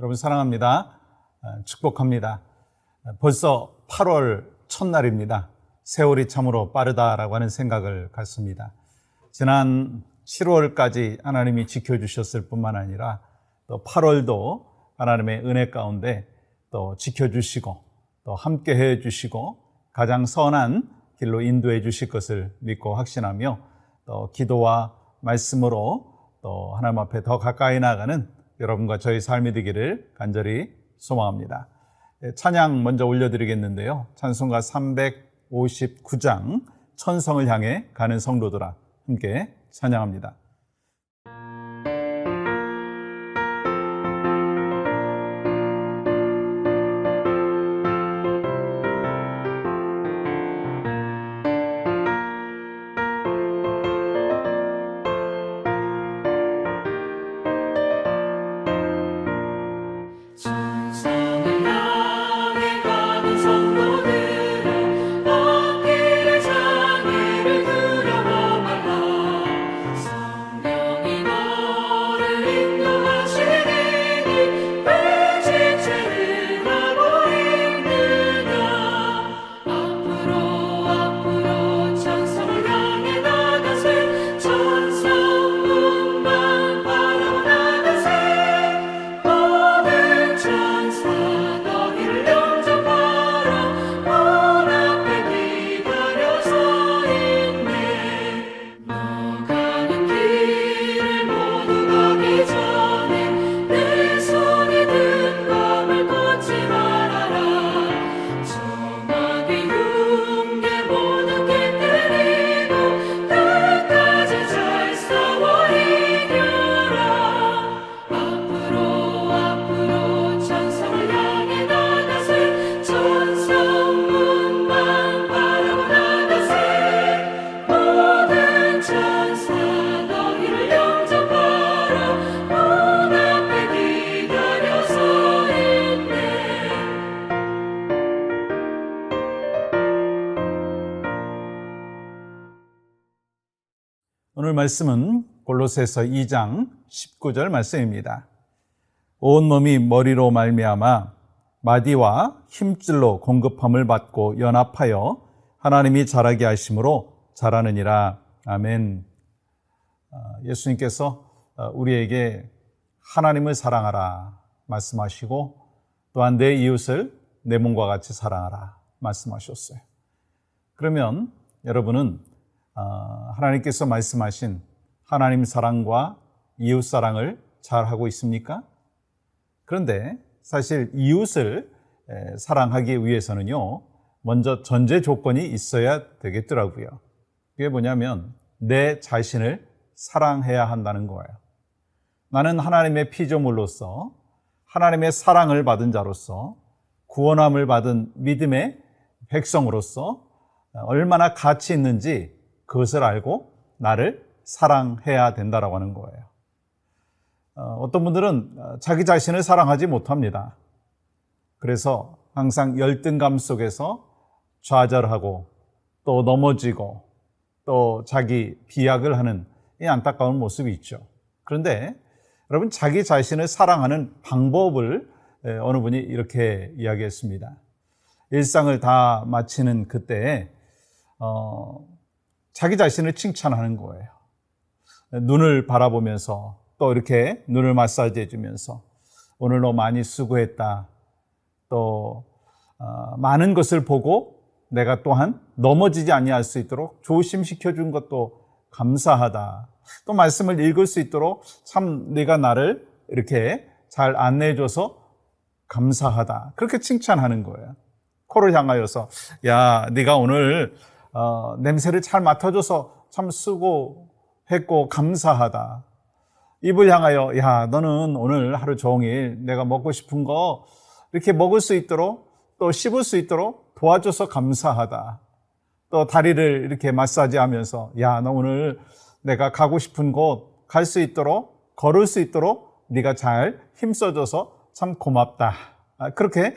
여러분 사랑합니다. 축복합니다. 벌써 8월 첫날입니다. 세월이 참으로 빠르다라고 하는 생각을 갖습니다. 지난 7월까지 하나님이 지켜주셨을 뿐만 아니라 또 8월도 하나님의 은혜 가운데 또 지켜주시고 또 함께 해주시고 가장 선한 길로 인도해 주실 것을 믿고 확신하며 또 기도와 말씀으로 또 하나님 앞에 더 가까이 나아가는 여러분과 저희 삶이 되기를 간절히 소망합니다. 찬양 먼저 올려드리겠는데요. 찬송가 359장 천성을 향해 가는 성도들아 함께 찬양합니다. 오늘 말씀은 골로새서 2장 19절 말씀입니다. 온 몸이 머리로 말미암아 마디와 힘줄로 공급함을 받고 연합하여 하나님이 자라게 하심으로 자라느니라. 아멘. 예수님께서 우리에게 하나님을 사랑하라 말씀하시고 또한 내 이웃을 내 몸과 같이 사랑하라 말씀하셨어요. 그러면 여러분은 하나님께서 말씀하신 하나님 사랑과 이웃 사랑을 잘 하고 있습니까? 그런데 사실 이웃을 사랑하기 위해서는요, 먼저 전제 조건이 있어야 되겠더라고요. 그게 뭐냐면 내 자신을 사랑해야 한다는 거예요. 나는 하나님의 피조물로서 하나님의 사랑을 받은 자로서 구원함을 받은 믿음의 백성으로서 얼마나 가치 있는지 그것을 알고 나를 사랑해야 된다라고 하는 거예요. 어떤 분들은 자기 자신을 사랑하지 못합니다. 그래서 항상 열등감 속에서 좌절하고 또 넘어지고 또 자기 비약을 하는 이 안타까운 모습이 있죠. 그런데 여러분, 자기 자신을 사랑하는 방법을 어느 분이 이렇게 이야기했습니다. 일상을 다 마치는 그때에 자기 자신을 칭찬하는 거예요. 눈을 바라보면서 또 이렇게 눈을 마사지해 주면서 오늘 너 많이 수고했다. 또 많은 것을 보고 내가 또한 넘어지지 아니할 수 있도록 조심시켜 준 것도 감사하다. 또 말씀을 읽을 수 있도록 참 네가 나를 이렇게 잘 안내해줘서 감사하다. 그렇게 칭찬하는 거예요. 코를 향하여서 야, 네가 오늘 냄새를 잘 맡아줘서 참 수고했고 감사하다. 입을 향하여 야, 너는 오늘 하루 종일 내가 먹고 싶은 거 이렇게 먹을 수 있도록 또 씹을 수 있도록 도와줘서 감사하다. 또 다리를 이렇게 마사지하면서 야, 너 오늘 내가 가고 싶은 곳 갈 수 있도록 걸을 수 있도록 네가 잘 힘써줘서 참 고맙다. 그렇게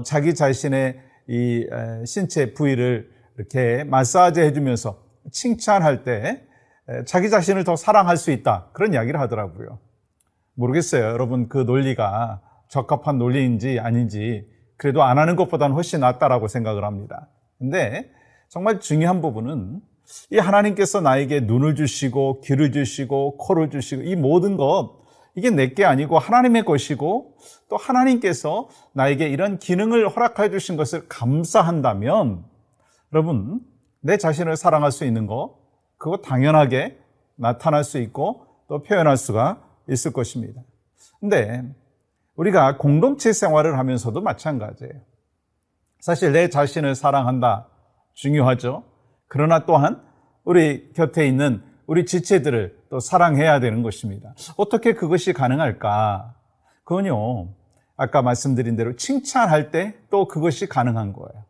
자기 자신의 이 신체 부위를 이렇게 마사지 해주면서 칭찬할 때 자기 자신을 더 사랑할 수 있다. 그런 이야기를 하더라고요. 모르겠어요. 여러분, 그 논리가 적합한 논리인지 아닌지 그래도 안 하는 것보다는 훨씬 낫다라고 생각을 합니다. 근데 정말 중요한 부분은 이 하나님께서 나에게 눈을 주시고 귀를 주시고 코를 주시고 이 모든 것 이게 내게 아니고 하나님의 것이고 또 하나님께서 나에게 이런 기능을 허락해 주신 것을 감사한다면 여러분 내 자신을 사랑할 수 있는 거 그거 당연하게 나타날 수 있고 또 표현할 수가 있을 것입니다. 근데 우리가 공동체 생활을 하면서도 마찬가지예요. 사실 내 자신을 사랑한다 중요하죠. 그러나 또한 우리 곁에 있는 우리 지체들을 또 사랑해야 되는 것입니다. 어떻게 그것이 가능할까? 그건요, 아까 말씀드린 대로 칭찬할 때 또 그것이 가능한 거예요.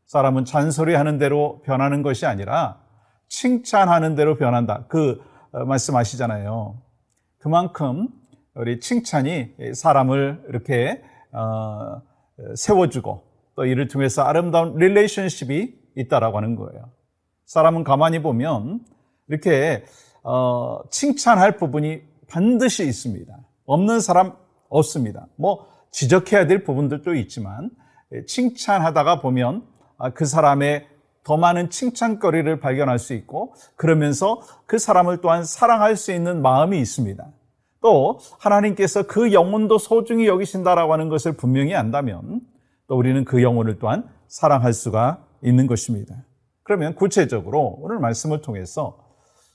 사람은 잔소리하는 대로 변하는 것이 아니라 칭찬하는 대로 변한다. 그 말씀 아시잖아요. 그만큼 우리 칭찬이 사람을 이렇게 세워주고 또 이를 통해서 아름다운 릴레이션십이 있다라고 하는 거예요. 사람은 가만히 보면 이렇게 칭찬할 부분이 반드시 있습니다. 없는 사람 없습니다. 뭐 지적해야 될 부분들도 있지만 칭찬하다가 보면 그 사람의 더 많은 칭찬거리를 발견할 수 있고 그러면서 그 사람을 또한 사랑할 수 있는 마음이 있습니다. 또 하나님께서 그 영혼도 소중히 여기신다라고 하는 것을 분명히 안다면 또 우리는 그 영혼을 또한 사랑할 수가 있는 것입니다. 그러면 구체적으로 오늘 말씀을 통해서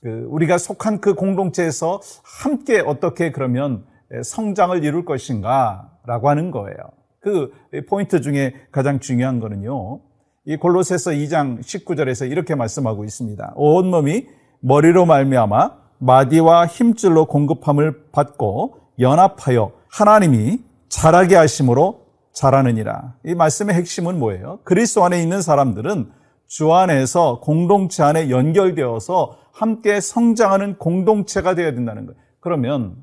우리가 속한 그 공동체에서 함께 어떻게 그러면 성장을 이룰 것인가라고 하는 거예요. 그 포인트 중에 가장 중요한 거는요. 이 골로새서 2장 19절에서 이렇게 말씀하고 있습니다. 온몸이 머리로 말미암아 마디와 힘줄로 공급함을 받고 연합하여 하나님이 자라게 하심으로 자라느니라. 이 말씀의 핵심은 뭐예요? 그리스도 안에 있는 사람들은 주 안에서 공동체 안에 연결되어서 함께 성장하는 공동체가 되어야 된다는 거예요. 그러면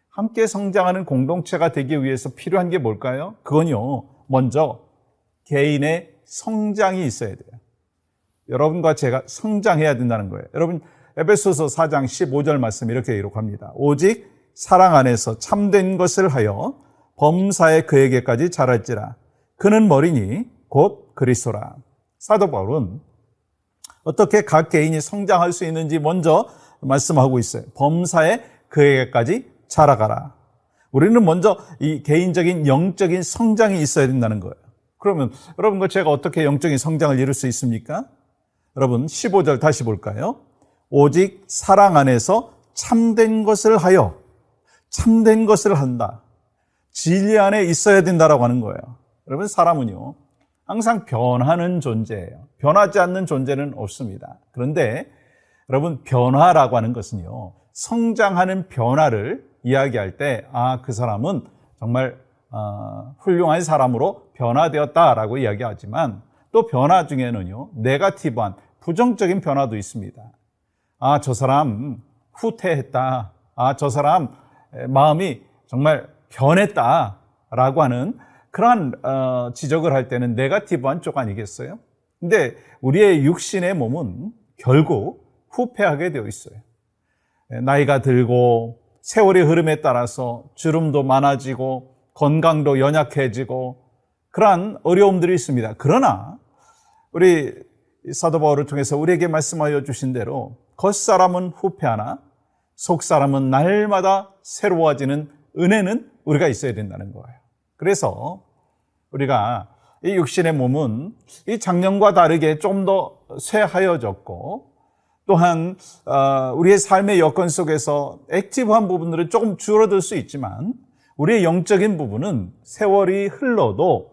함께 성장하는 공동체가 되기 위해서 필요한 게 뭘까요? 그건요, 먼저 개인의 성장이 있어야 돼요. 여러분과 제가 성장해야 된다는 거예요. 여러분 에베소서 4장 15절 말씀 이렇게 기록합니다. 오직 사랑 안에서 참된 것을 하여 범사에 그에게까지 자랄지라. 그는 머리니 곧 그리스도라. 사도 바울은 어떻게 각 개인이 성장할 수 있는지 먼저 말씀하고 있어요. 범사에 그에게까지 자라가라. 우리는 먼저 이 개인적인 영적인 성장이 있어야 된다는 거예요. 그러면 여러분과 제가 어떻게 영적인 성장을 이룰 수 있습니까? 여러분 15절 다시 볼까요? 오직 사랑 안에서 참된 것을 하여 참된 것을 한다. 진리 안에 있어야 된다라고 하는 거예요. 여러분 사람은요 항상 변하는 존재예요. 변하지 않는 존재는 없습니다. 그런데 여러분 변화라고 하는 것은요 성장하는 변화를 이야기할 때 그 사람은 정말 훌륭한 사람으로 변화되었다라고 이야기하지만 또 변화 중에는요 네거티브한 부정적인 변화도 있습니다. 저 사람 후퇴했다. 저 사람 마음이 정말 변했다라고 하는 그러한 지적을 할 때는 네거티브한 쪽 아니겠어요? 근데 우리의 육신의 몸은 결국 후퇴하게 되어 있어요. 나이가 들고 세월의 흐름에 따라서 주름도 많아지고 건강도 연약해지고 그러한 어려움들이 있습니다. 그러나 우리 사도 바울을 통해서 우리에게 말씀하여 주신 대로 겉사람은 후패하나 속사람은 날마다 새로워지는 은혜는 우리가 있어야 된다는 거예요. 그래서 우리가 이 육신의 몸은 이 작년과 다르게 좀 더 쇠하여졌고 또한 우리의 삶의 여건 속에서 액티브한 부분들은 조금 줄어들 수 있지만 우리의 영적인 부분은 세월이 흘러도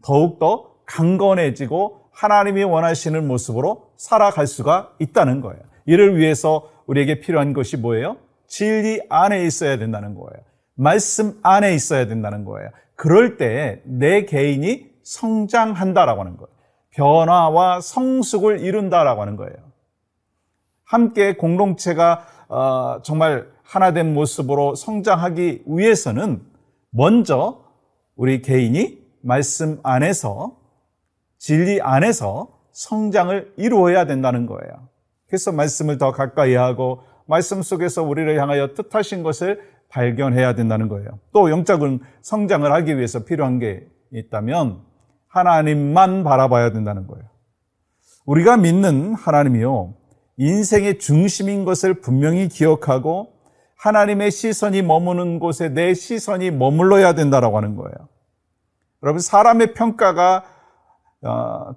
더욱더 강건해지고 하나님이 원하시는 모습으로 살아갈 수가 있다는 거예요. 이를 위해서 우리에게 필요한 것이 뭐예요? 진리 안에 있어야 된다는 거예요. 말씀 안에 있어야 된다는 거예요. 그럴 때 내 개인이 성장한다라고 하는 거예요. 변화와 성숙을 이룬다라고 하는 거예요. 함께 공동체가 정말 하나된 모습으로 성장하기 위해서는 먼저 우리 개인이 말씀 안에서 진리 안에서 성장을 이루어야 된다는 거예요. 그래서 말씀을 더 가까이 하고 말씀 속에서 우리를 향하여 뜻하신 것을 발견해야 된다는 거예요. 또 영적인 성장을 하기 위해서 필요한 게 있다면 하나님만 바라봐야 된다는 거예요. 우리가 믿는 하나님이요, 인생의 중심인 것을 분명히 기억하고 하나님의 시선이 머무는 곳에 내 시선이 머물러야 된다라고 하는 거예요. 여러분, 사람의 평가가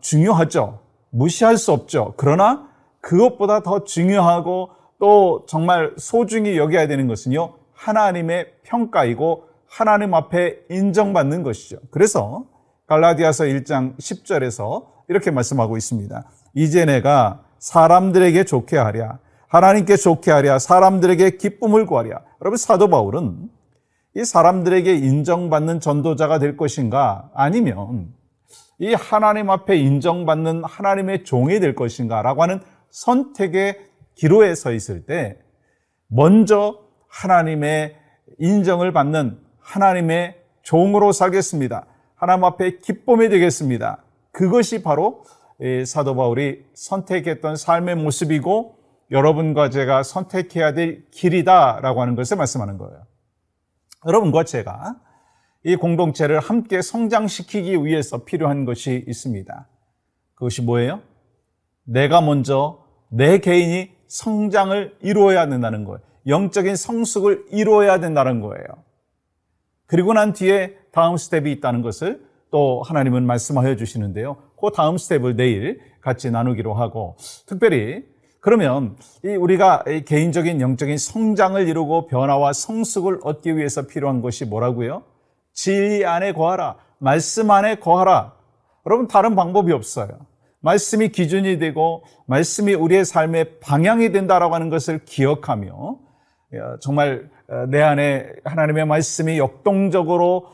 중요하죠. 무시할 수 없죠. 그러나 그것보다 더 중요하고 또 정말 소중히 여겨야 되는 것은요, 하나님의 평가이고 하나님 앞에 인정받는 것이죠. 그래서 갈라디아서 1장 10절에서 이렇게 말씀하고 있습니다. 이제 내가 사람들에게 좋게 하랴, 하나님께 좋게 하랴, 사람들에게 기쁨을 구하랴. 여러분, 사도 바울은 이 사람들에게 인정받는 전도자가 될 것인가, 아니면 이 하나님 앞에 인정받는 하나님의 종이 될 것인가 라고 하는 선택의 기로에 서 있을 때 먼저 하나님의 인정을 받는 하나님의 종으로 살겠습니다. 하나님 앞에 기쁨이 되겠습니다. 그것이 바로 사도 바울이 선택했던 삶의 모습이고 여러분과 제가 선택해야 될 길이다라고 하는 것을 말씀하는 거예요. 여러분과 제가 이 공동체를 함께 성장시키기 위해서 필요한 것이 있습니다. 그것이 뭐예요? 내가 먼저 내 개인이 성장을 이루어야 된다는 거예요. 영적인 성숙을 이루어야 된다는 거예요. 그리고 난 뒤에 다음 스텝이 있다는 것을 또 하나님은 말씀하여 주시는데요. 그 다음 스텝을 내일 같이 나누기로 하고, 특별히 그러면 우리가 개인적인 영적인 성장을 이루고 변화와 성숙을 얻기 위해서 필요한 것이 뭐라고요? 진리 안에 거하라, 말씀 안에 거하라. 여러분, 다른 방법이 없어요. 말씀이 기준이 되고 말씀이 우리의 삶의 방향이 된다라고 하는 것을 기억하며 정말 내 안에 하나님의 말씀이 역동적으로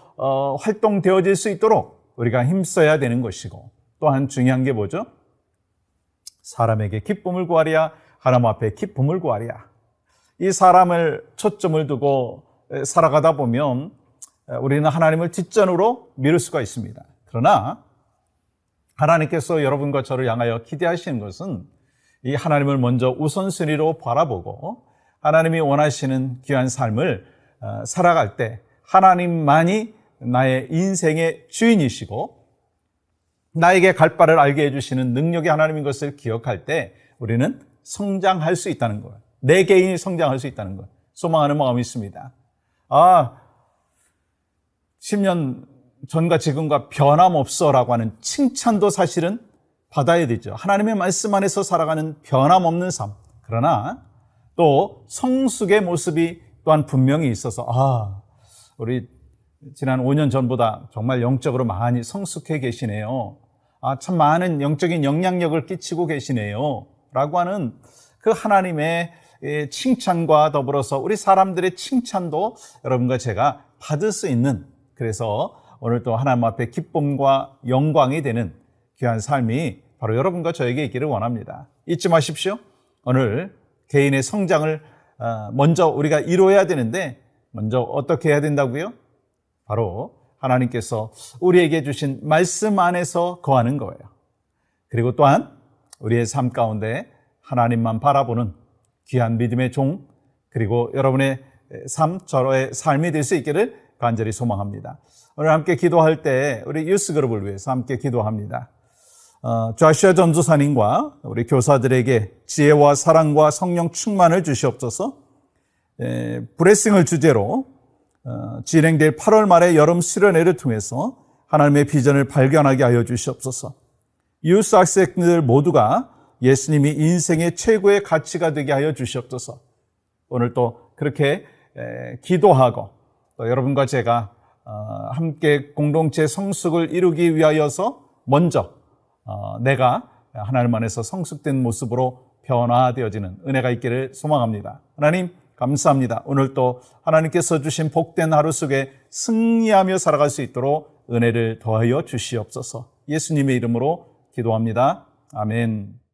활동되어질 수 있도록 우리가 힘써야 되는 것이고, 또한 중요한 게 뭐죠? 사람에게 기쁨을 구하랴, 하나님 앞에 기쁨을 구하랴. 이 사람을 초점을 두고 살아가다 보면 우리는 하나님을 뒷전으로 미룰 수가 있습니다. 그러나 하나님께서 여러분과 저를 향하여 기대하시는 것은 이 하나님을 먼저 우선순위로 바라보고 하나님이 원하시는 귀한 삶을 살아갈 때 하나님만이 나의 인생의 주인이시고 나에게 갈 바를 알게 해주시는 능력의 하나님인 것을 기억할 때 우리는 성장할 수 있다는 거예요. 내 개인이 성장할 수 있다는 거예요. 소망하는 마음이 있습니다. 10년 전과 지금과 변함없어라고 하는 칭찬도 사실은 받아야 되죠. 하나님의 말씀 안에서 살아가는 변함없는 삶. 그러나 또 성숙의 모습이 또한 분명히 있어서 우리 지난 5년 전보다 정말 영적으로 많이 성숙해 계시네요. 참 많은 영적인 영향력을 끼치고 계시네요. 라고 하는 그 하나님의 칭찬과 더불어서 우리 사람들의 칭찬도 여러분과 제가 받을 수 있는, 그래서 오늘 또 하나님 앞에 기쁨과 영광이 되는 귀한 삶이 바로 여러분과 저에게 있기를 원합니다. 잊지 마십시오. 오늘 개인의 성장을 먼저 우리가 이루어야 되는데 먼저 어떻게 해야 된다고요? 바로 하나님께서 우리에게 주신 말씀 안에서 거하는 거예요. 그리고 또한 우리의 삶 가운데 하나님만 바라보는 귀한 믿음의 종, 그리고 여러분의 삶, 저의 삶이 될 수 있기를 간절히 소망합니다. 오늘 함께 기도할 때 우리 유스 그룹을 위해서 함께 기도합니다. 좌시아 전도사님과 우리 교사들에게 지혜와 사랑과 성령 충만을 주시옵소서. 브레싱을 주제로 진행될 8월 말의 여름 수련회를 통해서 하나님의 비전을 발견하게 하여 주시옵소서. 유스 학생들 모두가 예수님이 인생의 최고의 가치가 되게 하여 주시옵소서. 오늘 또 그렇게 기도하고 또 여러분과 제가 함께 공동체 성숙을 이루기 위하여서 먼저 내가 하나님 안에서 성숙된 모습으로 변화되어지는 은혜가 있기를 소망합니다. 하나님 감사합니다. 오늘 또 하나님께서 주신 복된 하루 속에 승리하며 살아갈 수 있도록 은혜를 더하여 주시옵소서. 예수님의 이름으로 기도합니다. 아멘.